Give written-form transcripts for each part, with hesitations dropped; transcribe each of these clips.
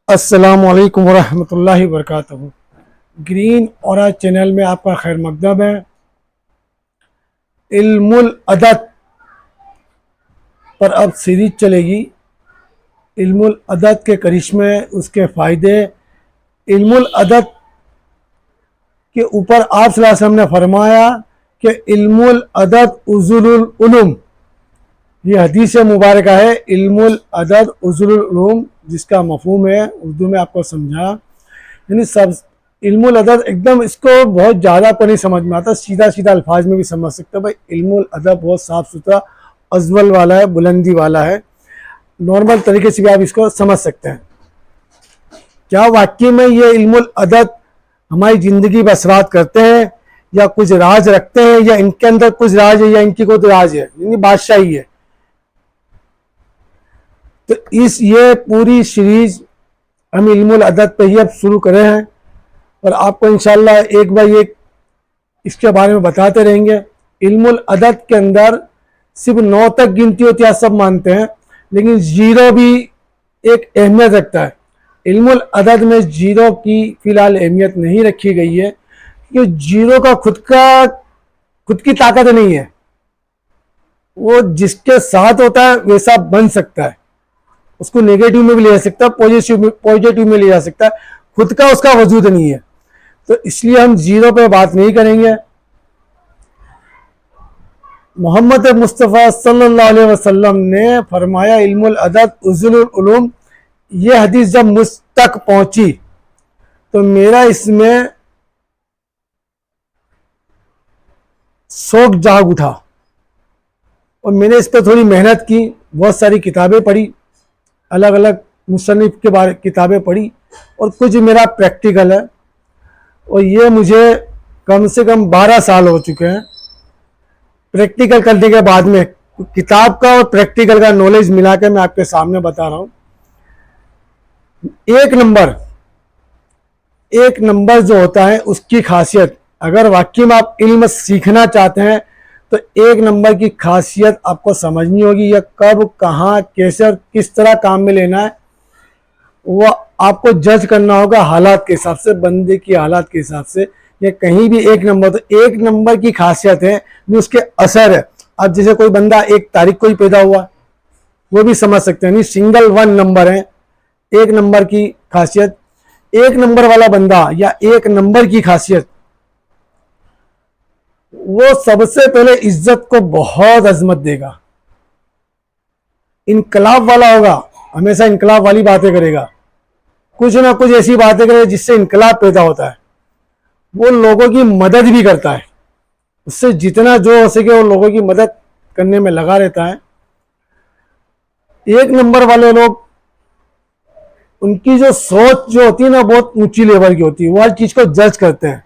अस्सलामुअलैकुम वरहमतुल्लाहि वबरकातुहू। Green aura channel में आपका खैर मकदम है। इल्मुल अदद पर अब सीरीज चलेगी। इल्मुल अदद के करिश्मे, उसके फ़ायदे। इल्मुल अदद के ऊपर आप सल्लल्लाहु अलैहि वसल्लम ने फरमाया कि इल्मुल अदद उज़ुलुल उलूम, ये हदीस मुबारक है। इल्मुल अदद उज़ुलुल उलूम, जिसका मफ़हूम है उर्दू में आपको समझा, यानी सब इल्मुल अदद एकदम इसको बहुत ज़्यादा को नहीं समझ में आता, सीधा सीधा अल्फाज में भी समझ सकते हो भाई। इल्मुल अदब बहुत साफ़ सुथरा अजवल वाला है, बुलंदी वाला है, नॉर्मल तरीके से भी आप इसको समझ सकते हैं। क्या वाकई में ये इल्मुल अदद हमारी ज़िंदगी पर असरात करते हैं, या कुछ राज रखते हैं, या इनके अंदर कुछ राज है, या इनकी कोई राज है, यानी बादशाही है। तो ये पूरी सीरीज हम इल्मुल अदद पे ही अब शुरू करे हैं, और आपको इंशाल्लाह एक बार एक इसके बारे में बताते रहेंगे। इल्मुल अदद के अंदर सिर्फ 9 तक गिनती होती है, सब मानते हैं, लेकिन जीरो भी एक अहमियत रखता है। इल्मुल अदद में जीरो की फ़िलहाल अहमियत नहीं रखी गई है, क्योंकि जीरो का खुद की ताकत नहीं है। वो जिसके साथ होता है वैसा बन सकता है, उसको नेगेटिव में भी ले जा सकता है, पॉजिटिव में ले जा सकता है, खुद का उसका वजूद नहीं है। तो इसलिए हम जीरो पे बात नहीं करेंगे। मोहम्मद मुस्तफ़ा सल्लल्लाहु अलैहि वसल्लम ने फरमाया इल्मुल अदद उज़ुलुल उलूम। ये हदीस जब मुझ तक पहुंची तो मेरा इसमें शौक जाग उठा, और मैंने इस पर थोड़ी मेहनत की, बहुत सारी किताबें पढ़ी, अलग अलग मुसन्निफ के बारे किताबें पढ़ी, और कुछ मेरा प्रैक्टिकल है। और ये मुझे कम से कम 12 साल हो चुके हैं प्रैक्टिकल करने के बाद में। किताब का और प्रैक्टिकल का नॉलेज मिला के मैं आपके सामने बता रहा हूँ। एक नंबर जो होता है उसकी खासियत, अगर वाकई में आप इल्म सीखना चाहते हैं तो एक नंबर की खासियत आपको समझनी होगी। यह कब, कहाँ, कैसे और किस तरह काम में लेना है, वो आपको जज करना होगा हालात के हिसाब से, बंदे की हालात के हिसाब से। ये कहीं भी एक नंबर, तो एक नंबर की खासियत है जो उसके असर है। अब जैसे कोई बंदा 1 तारीख को ही पैदा हुआ, वो भी समझ सकते हैं, नहीं सिंगल 1 नंबर है। एक नंबर की खासियत, एक नंबर वाला बंदा या एक नंबर की खासियत, वो सबसे पहले इज्जत को बहुत अजमत देगा। इनकलाब वाला होगा, हमेशा इनकलाब वाली बातें करेगा, कुछ ना कुछ ऐसी बातें करेगा जिससे इनकलाब पैदा होता है। वो लोगों की मदद भी करता है, उससे जितना जो हो सके वो लोगों की मदद करने में लगा रहता है। एक नंबर वाले लोग, उनकी जो सोच जो होती है ना, बहुत ऊंची लेवल की होती है। वो हर चीज को जज करते हैं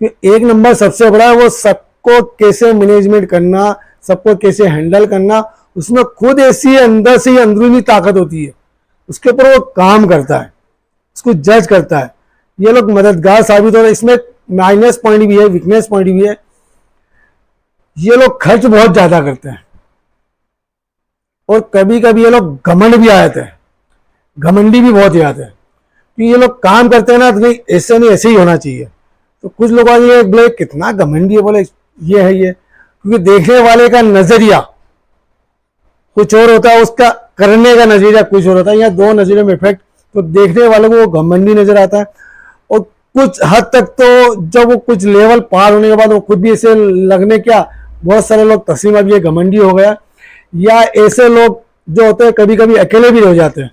कि एक नंबर सबसे बड़ा है, वो सबको कैसे मैनेजमेंट करना, सबको कैसे हैंडल करना, उसमें खुद ऐसी अंदर से ही अंदरूनी ताकत होती है, उसके ऊपर वो काम करता है, उसको जज करता है। ये लोग मददगार साबित हो रहे हैं। इसमें माइनस पॉइंट भी है, वीकनेस पॉइंट भी है। ये लोग खर्च बहुत ज्यादा करते हैं, और कभी कभी ये लोग घमंड भी आ जाते हैं, घमंडी भी बहुत आते हैं। तो ये लोग काम करते हैं ना, तो नहीं ऐसे नहीं, ऐसे ही होना चाहिए। तो कुछ लोग ये बोले कितना घमंडी है, बोले ये है ये, क्योंकि देखने वाले का नजरिया कुछ और होता है, उसका करने का नजरिया कुछ और होता है। यहाँ 2 नजरियों में इफेक्ट, तो देखने वाले को वो घमंडी नजर आता है। और कुछ हद तक तो जब वो कुछ लेवल पार होने के बाद वो खुद भी ऐसे लगने, क्या बहुत सारे लोग तस्लीम अब ये घमंडी हो गया। या ऐसे लोग जो होते हैं कभी कभी अकेले भी रह जाते हैं,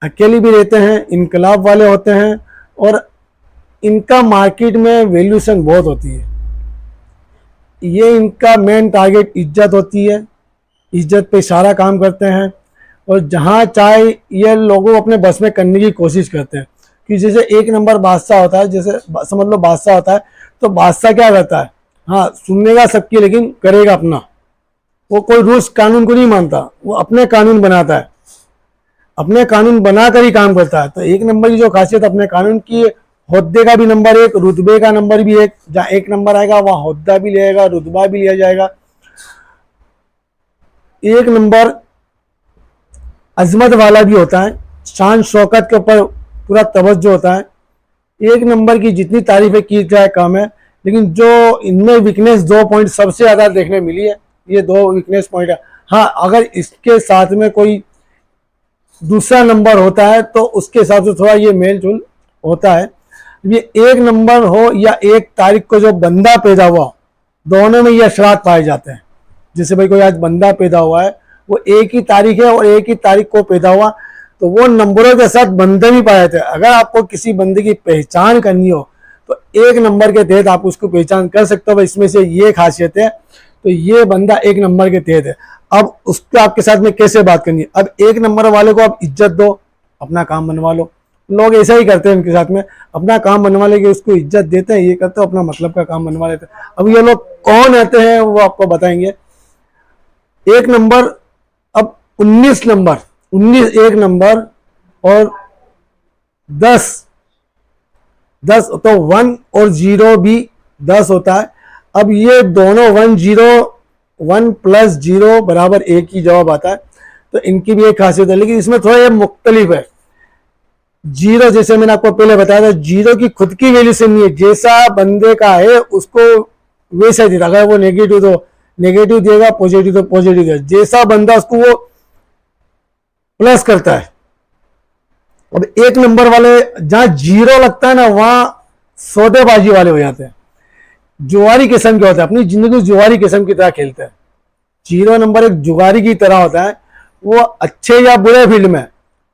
अकेले भी रहते हैं, इनकलाब वाले होते हैं, और इनका मार्केट में वैल्यूशन बहुत होती है। ये इनका मेन टारगेट इज्जत होती है, इज्जत पे सारा काम करते हैं, और जहाँ चाहे ये लोगों को अपने बस में करने की कोशिश करते हैं। कि जैसे एक नंबर बादशाह होता है, जैसे समझ लो बादशाह होता है, तो बादशाह क्या करता है, हाँ सुनेगा सबकी लेकिन करेगा अपना। वो कोई रूल्स कानून को नहीं मानता, वो अपने कानून बनाता है, अपने कानून बनाकर ही काम करता है। तो एक नंबर की जो खासियत अपने कानून की, होद्दे का भी नंबर 1, रुतबे का नंबर भी 1। जहाँ 1 नंबर आएगा वहाँ होद्दा भी लिया, रुतबा भी लिया जाएगा। एक नंबर अजमत वाला भी होता है, शान शौकत के ऊपर पूरा तवज्जो होता है। एक नंबर की जितनी तारीफें की जाए कम है, लेकिन जो इनमें वीकनेस 2 पॉइंट सबसे ज़्यादा देखने मिली है, ये 2 वीकनेस पॉइंट है। हाँ, अगर इसके साथ में कोई दूसरा नंबर होता है तो उसके हिसाब से थोड़ा ये मेल जोल होता है। ये एक नंबर हो या एक तारीख को जो बंदा पैदा हुआ, दोनों में ये असरात पाए जाते हैं। जैसे भाई कोई आज बंदा पैदा हुआ है, वो एक ही तारीख है और एक ही तारीख को पैदा हुआ, तो वो नंबरों के साथ बंदे भी पाए जाते हैं। अगर आपको किसी बंदे की पहचान करनी हो तो एक नंबर के तहत आप उसको पहचान कर सकते हो, इसमें से ये खासियत है, तो ये बंदा एक नंबर के तहत है। अब उसको आपके साथ में कैसे बात करनी है? अब एक नंबर वाले को आप इज्जत दो, अपना काम बनवा लो। लोग ऐसा ही करते हैं, उनके साथ में अपना काम बनवा लेके उसको इज्जत देते हैं, ये करते हैं, अपना मतलब का काम बनवा लेते हैं। अब ये लोग कौन आते हैं वो आपको बताएंगे। एक नंबर, अब 19 नंबर, 19 एक नंबर और 10 तो 1 और 0 भी 10 होता है। अब ये दोनों 1 प्लस 0 बराबर 1 ही जवाब आता है, तो इनकी भी एक खासियत है, लेकिन इसमें थोड़ा ये मुख्तलिफ है। 0 जैसे मैंने आपको पहले बताया था, 0 की खुद की वैल्यू से नहीं है, जैसा बंदे का है उसको वैसा ही देता। अगर वो नेगेटिव तो नेगेटिव देगा, पॉजिटिव तो पॉजिटिव देगा, जैसा बंदा उसको वो प्लस करता है। अब एक नंबर वाले जहां 0 लगता है ना, वहां सौदेबाजी वाले हो जाते हैं, जुआरी किस्म के होते हैं, अपनी जिंदगी जुआरी किस्म की तरह खेलते हैं। 0 नंबर एक जुगारी की तरह होता है, वो अच्छे या बुरे फील्ड में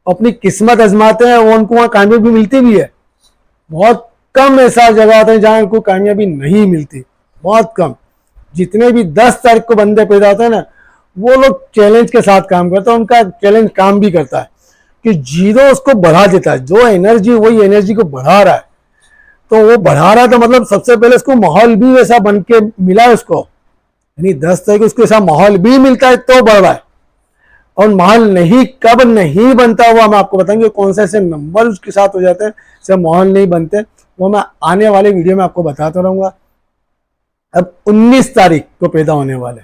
अपनी किस्मत आजमाते हैं, वो उनको वहां कामयाबी मिलती भी है। बहुत कम ऐसा जगह होता है जहां उनको कामयाबी नहीं मिलती, बहुत कम। जितने भी 10 तारीख को बंदे पैदा होते हैं ना, वो लोग चैलेंज के साथ काम करते हैं, उनका चैलेंज काम भी करता है कि 0 उसको बढ़ा देता है। जो एनर्जी वही एनर्जी को बढ़ा रहा है, तो वो बढ़ा रहा है तो मतलब सबसे पहले उसको माहौल भी वैसा बन के मिला है उसको, यानी 10 तारीख को उसको ऐसा माहौल भी मिलता है तो बढ़ रहा है। और माहौल नहीं कब नहीं बनता हुआ मैं आपको बताएंगे, कौन से ऐसे नंबर उसके साथ हो जाते हैं जब माहौल नहीं बनते, वो मैं आने वाले वीडियो में आपको बताता रहूंगा। अब 19 तारीख को पैदा होने वाले,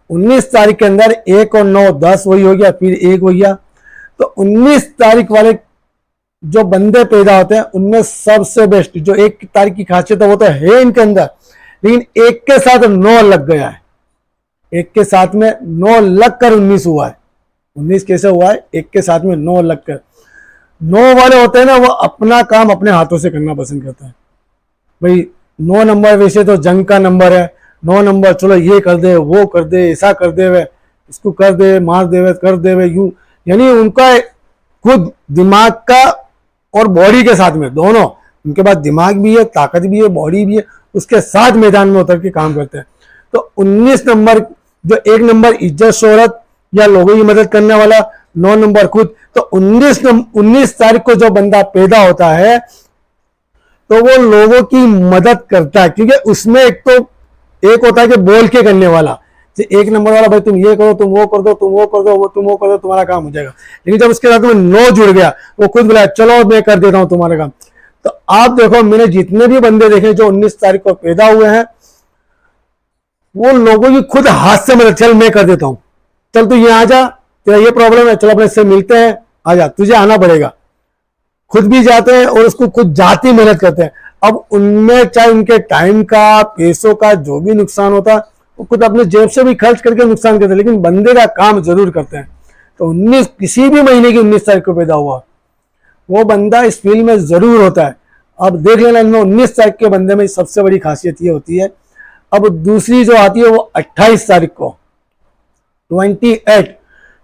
19 तारीख के अंदर 1 और 9 10 वही हो गया, फिर 1 हो गया, तो 19 तारीख वाले जो बंदे पैदा होते हैं उनमें सबसे बेस्ट जो 1 तारीख की खासियत है वो तो है इनके अंदर, लेकिन 1 के साथ 9 लग गया है। 1 के साथ में 9 लग कर 19 हुआ है। 19 कैसे हुआ है? 1 के साथ में 9 लग कर। 9 वाले होते हैं ना, वो अपना काम अपने हाथों से करना पसंद करता है। भाई 9 नंबर वैसे तो जंग का नंबर है, 9 नंबर चलो ये कर दे, वो कर दे, ऐसा कर दे, वे इसको कर दे, मार दे, वे कर दे, वे यूं, यानी उनका खुद दिमाग का और बॉडी के साथ में दोनों, उनके पास दिमाग भी है, ताकत भी है, बॉडी भी है, उसके साथ मैदान में उतर के काम करते हैं। तो 19 नंबर जो 1 नंबर इज्जत शोहरत या लोगों की मदद करने वाला, 9 नंबर खुद, तो 19 तारीख को जो बंदा पैदा होता है तो वो लोगों की मदद करता है, क्योंकि उसमें एक होता है कि बोल के करने वाला, 1 नंबर वाला भाई तुम ये करो, तुम वो कर दो, तुम वो कर दो, तुम वो कर दो, तुम्हारा काम हो जाएगा। लेकिन जब उसके साथ में 9 जुड़ गया, वो खुद बोला चलो मैं कर देता हूं तुम्हारा काम। तो आप देखो, मैंने जितने भी बंदे देखे जो 19 तारीख को पैदा हुए हैं, वो लोगों की खुद हाथ से मदद, चल मैं कर देता हूं, चल तू ये आ जा, तेरा ये प्रॉब्लम है, चलो अपने से मिलते हैं, आ जा, तुझे आना पड़ेगा। खुद भी जाते हैं और उसको खुद जाती मेहनत करते हैं। अब उनमें चाहे उनके टाइम का, पैसों का जो भी नुकसान होता है, वो खुद अपने जेब से भी खर्च करके नुकसान करते हैं, लेकिन बंदे का काम जरूर करते हैं। तो 19 किसी भी महीने की 19 तारीख को पैदा हुआ, वो बंदा इस फील्ड में जरूर होता है। अब देख लेना, इनमें 19 तारीख के बंदे में सबसे बड़ी खासियत ये होती है। अब दूसरी जो आती है वो 28 तारीख को, 28,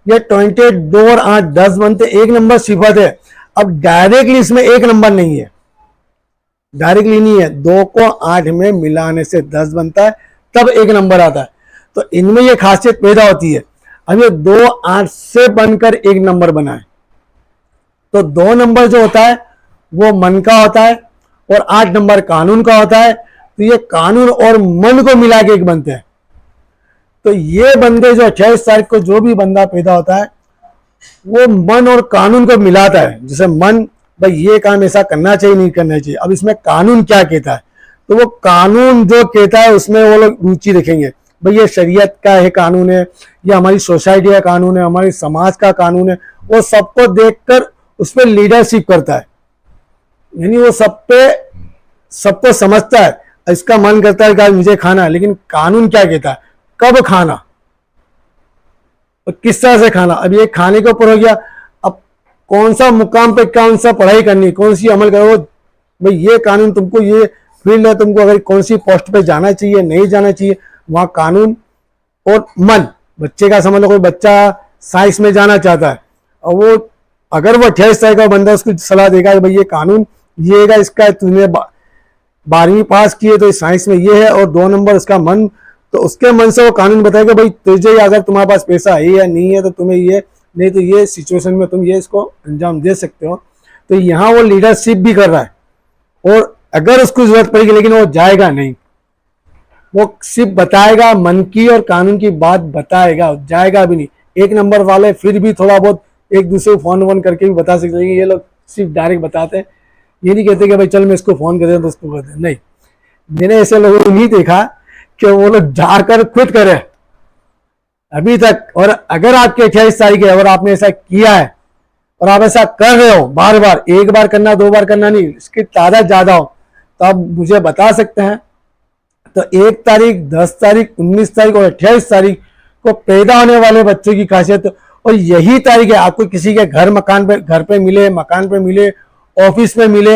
ये 28 2 और 8 10 बनते, 1 नंबर सिफत है। अब डायरेक्टली इसमें 1 नंबर नहीं है, डायरेक्टली नहीं है, 2 को 8 में मिलाने से 10 बनता है, तब 1 नंबर आता है। तो इनमें ये खासियत पैदा होती है। अब ये 2 8 से बनकर 1 नंबर बना है, तो 2 नंबर जो होता है वो मन का होता है और 8 नंबर कानून का होता है। तो ये कानून और मन को मिला के 1 बनते हैं। तो ये बंदे जो 28 तारीख को जो भी बंदा पैदा होता है, वो मन और कानून को मिलाता है। जैसे मन, भाई ये काम ऐसा करना चाहिए, नहीं करना चाहिए, अब इसमें कानून क्या कहता है, तो वो कानून जो कहता है उसमें वो लोग रुचि रखेंगे। भाई ये शरीयत का है कानून है, या हमारी सोसाइटी का कानून है, हमारे समाज का कानून है, वो सबको देखकर उस पर लीडरशिप करता है, यानी वो सबको समझता है। इसका मन करता है कि आज मुझे खाना है, लेकिन कानून क्या कहता है, कब खाना और किस तरह से खाना। अब ये खाने के ऊपर हो गया। अब कौन सा मुकाम पे कौन सा पढ़ाई करनी, कौन सी अमल करो, भाई ये कानून तुमको, ये फील्ड है, तुमको अगर कौन सी पोस्ट पे जाना चाहिए नहीं जाना चाहिए, वहां कानून और मन। बच्चे का समझ लो, कोई बच्चा साइंस में जाना चाहता है और वो अगर वो 28 साल का बंदा उसको सलाह देगा कि भाई ये कानून ये है, इसका तूने 12वीं पास किए तो साइंस में ये है और 2 नंबर उसका मन, तो उसके मन से वो कानून बताएगा भाई तुझे अगर तुम्हारे पास पैसा है या नहीं है तो तुम्हें ये, नहीं तो ये सिचुएशन में तुम ये इसको अंजाम दे सकते हो। तो यहाँ वो लीडरशिप भी कर रहा है और अगर उसको जरूरत पड़ेगी, लेकिन वो जाएगा नहीं, वो सिर्फ बताएगा, मन की और कानून की बात बताएगा, जाएगा भी नहीं। 1 नंबर वाले फिर भी थोड़ा बहुत एक दूसरे को फोन वोन करके भी बता सकते हैं, ये लोग सिर्फ डायरेक्ट बताते हैं, ये नहीं कहते कि भाई चल मैं इसको फोन कर दें तो उसको कर दें, नहीं। मैंने ऐसे लोगों को नहीं देखा कि वो लोग जाकर खुद करे अभी तक। और अगर आपके 28 तारीख है और आपने ऐसा किया है और आप ऐसा कर रहे हो बार बार, 1 बार करना 2 बार करना नहीं, इसकी तादाद ज्यादा हो, तो आप मुझे बता सकते हैं। तो 1 तारीख, 10 तारीख, 19 तारीख और 28 तारीख को पैदा होने वाले बच्चों की खासियत, और यही तारीख है आपको किसी के घर पे मिले, मकान पे मिले, ऑफिस में मिले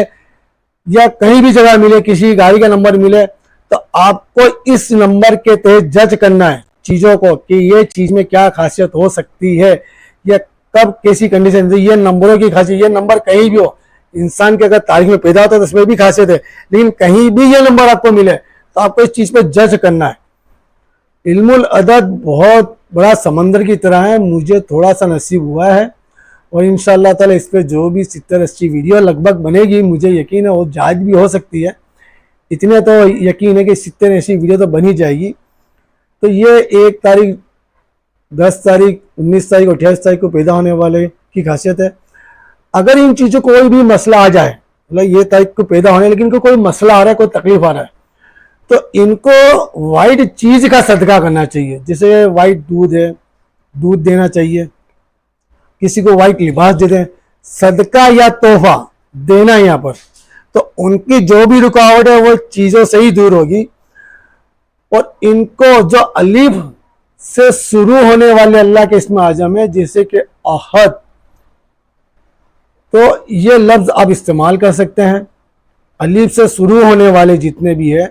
या कहीं भी जगह मिले, किसी गाड़ी का नंबर मिले, तो आपको इस नंबर के तहत जज करना है चीजों को कि ये चीज में क्या खासियत हो सकती है या कब कैसी कंडीशन। ये नंबरों की खासियत, ये नंबर कहीं भी हो, इंसान के अगर तारीख में पैदा होता है तो उसमें भी खासियत है, लेकिन कहीं भी ये नंबर आपको मिले तो आपको इस चीज पे जज करना है। इल्मुल अदद बहुत बड़ा समंदर की तरह है, मुझे थोड़ा सा नसीब हुआ है और इंशाअल्लाह ताला इस पे जो भी 70-80 वीडियो लगभग बनेगी, मुझे यकीन है वो जायज भी हो सकती है, इतने तो यकीन है कि 70-80 वीडियो तो बन ही जाएगी। तो ये 1 तारीख, 10 तारीख, 19 तारीख, 28 तारीख को पैदा होने वाले की खासियत है। अगर इन चीज़ों को कोई भी मसला आ जाए, मतलब ये तारीख को पैदा होने लेकिन इनको कोई मसला आ रहा है, कोई तकलीफ आ रहा है, तो इनको वाइट चीज का सदका करना चाहिए। जैसे वाइट दूध है, दूध देना चाहिए, किसी को वाइट लिबास दे दें, सदका या तोहफा देना है यहाँ पर, तो उनकी जो भी रुकावट है वो चीजों से ही दूर होगी। और इनको जो अलीफ से शुरू होने वाले अल्लाह के इस्म आजम है, जैसे कि अहद, तो ये लफ्ज आप इस्तेमाल कर सकते हैं। अलीफ से शुरू होने वाले जितने भी है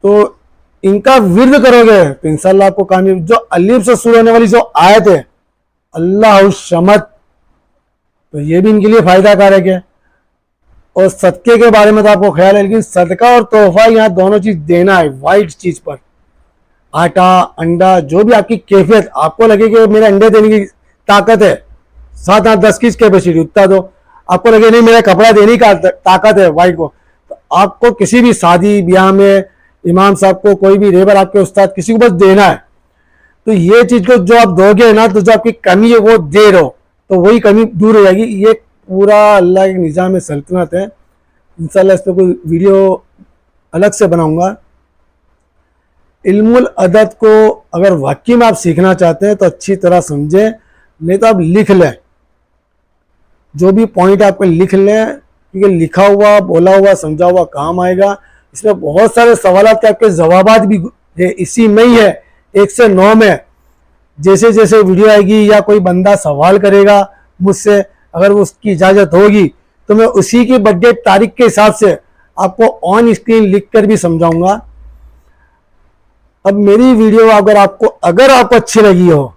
तो इनका विर्द करोगे तो इंशाअल्लाह आपको कामयाब। जो अलीफ से शुरू होने वाली जो आयत है अल्लाह शमत, तो ये भी इनके लिए फायदा कारक है। और सदके के बारे में तो आपको ख्याल है, लेकिन सदका और तोहफा यहाँ दोनों चीज देना है। वाइट चीज पर आटा, अंडा, जो भी आपकी कैफियत, आपको लगे कि मेरे अंडे देने की ताकत है, 7, 8, 10 की कैपेसिटी, उतना दो। आपको लगे नहीं मेरा कपड़ा देने का ताकत है वाइट को, तो आपको किसी भी शादी ब्याह में इमाम साहब को, कोई भी रेबर, आपके उस्ताद, किसी को बस देना है। तो ये चीज को जो आप दोगे ना, तो जो आपकी कमी है वो दे रहो, तो वही कमी दूर हो जाएगी। ये पूरा अल्लाह के निज़ाम में सल्तनत है। इंशाल्लाह इस पर कोई वीडियो अलग से बनाऊंगा। इल्मुल अदद को अगर वाकई में आप सीखना चाहते हैं तो अच्छी तरह समझें, नहीं तो आप लिख लें, जो भी पॉइंट आपको लिख लें, क्योंकि लिखा हुआ, बोला हुआ, समझा हुआ काम आएगा। इसमें बहुत सारे सवालात के आपके जवाबात भी है, इसी में ही है, 1 से 9 में। जैसे जैसे वीडियो आएगी या कोई बंदा सवाल करेगा मुझसे, अगर वो उसकी इजाज़त होगी तो मैं उसी की बर्थडे तारीख के हिसाब से आपको ऑन स्क्रीन लिख कर भी समझाऊंगा। अब मेरी वीडियो अगर आपको अच्छी लगी हो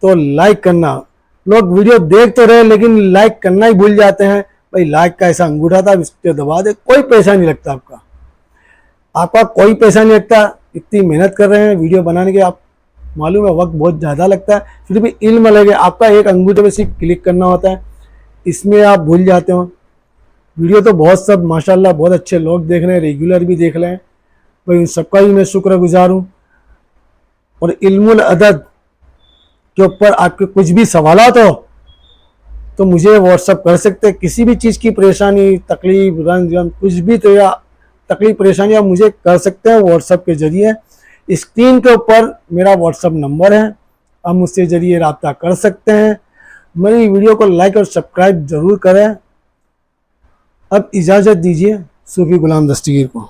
तो लाइक करना। लोग वीडियो देख तो रहे लेकिन लाइक करना ही भूल जाते हैं। भाई लाइक का ऐसा अंगूठा था, इस पर दबा दे, कोई पैसा नहीं लगता आपका कोई पैसा नहीं लगता। इतनी मेहनत कर रहे हैं वीडियो बनाने के, आप मालूम है वक्त बहुत ज़्यादा लगता है, फिर भी इल्म लगे। आपका एक अंगूठे पे सिर्फ क्लिक करना होता है, इसमें आप भूल जाते हो। वीडियो तो बहुत सब माशाल्लाह बहुत अच्छे लोग देख रहे हैं, रेगुलर भी देख रहे हैं, भाई उन सबका भी मैं शुक्रगुजार हूँ। और इल्मुल अदद के ऊपर आपके कुछ भी सवालात हो तो मुझे व्हाट्सअप कर सकते हैं। किसी भी चीज़ की परेशानी, तकलीफ, रंज, कुछ भी तो या तकलीफ परेशानी आप मुझे कर सकते हैं व्हाट्सअप के जरिए। स्क्रीन के ऊपर मेरा व्हाट्सअप नंबर है, आप मुझसे जरिए रब्ता कर सकते हैं। मेरी वीडियो को लाइक और सब्सक्राइब जरूर करें। अब इजाज़त दीजिए सूफी गुलाम दस्तगीर को।